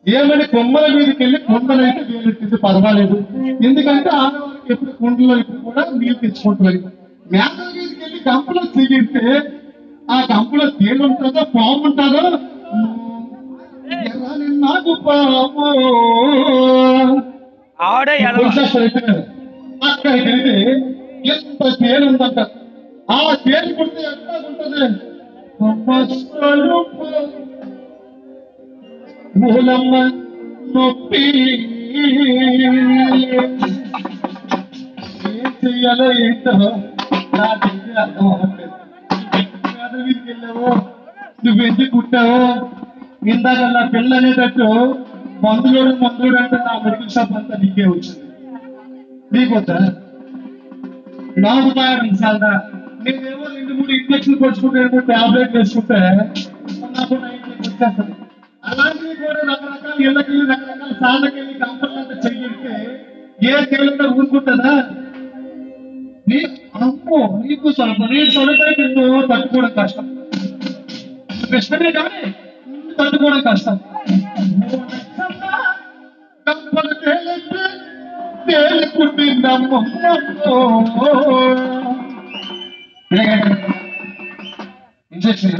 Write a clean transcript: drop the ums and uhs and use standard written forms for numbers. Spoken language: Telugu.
ఏమైనా కొమ్మల మీదకి వెళ్ళి కొండలైతే వీళ్ళెత్తింది పర్వాలేదు, ఎందుకంటే ఆడవాళ్ళకి ఎప్పుడు కుండలో ఇప్పుడు కూడా నీళ్ళు తెచ్చుకుంటారు. మేకల మీదకి వెళ్ళి గంపలో దిగితే ఆ గంపలో తేలు ఉంటుందో పాము ఉంటుందో, నాకు పాము అక్కడికి వెళ్తే ఎంత తేలు ఉందంట. ఆ తేలు కుడితే ఎట్లా ఉంటుంది, మూలమ్మ నొప్పి ఏం చెయ్యాలో ఏంటో నాకైతే అర్థం అవ్వట్లేదు. వీధికి వెళ్ళావో నువ్వెందుకు కుట్టావో, ఇందాక నా పిల్ల అనేటట్టు మందులోడు అంటే నా మెడికల్ షాప్ అంతా నీకే వచ్చింది. నీకొద్దా నాకు తాగడం సాదా, నేనేమో 2-3 ఇంజక్షన్ కొట్టుకుంటే టాబ్లెట్ వేసుకుంటే నాకు వచ్చేస్తుంది. అలాంటివి కూడా రకరకాల ఇళ్ళకి రకరకాల సార్లకెళ్ళి కంపెనీలంతా చెయ్యిస్తే ఏ తేలిక ఊరుకుంటుందా? అమ్మో నీకు నీకు సొలపై నిన్ను తట్టుకోవడం కష్టం, కృష్ణమే కానీ తట్టుకోవడం కష్టం. ఇంజక్షన్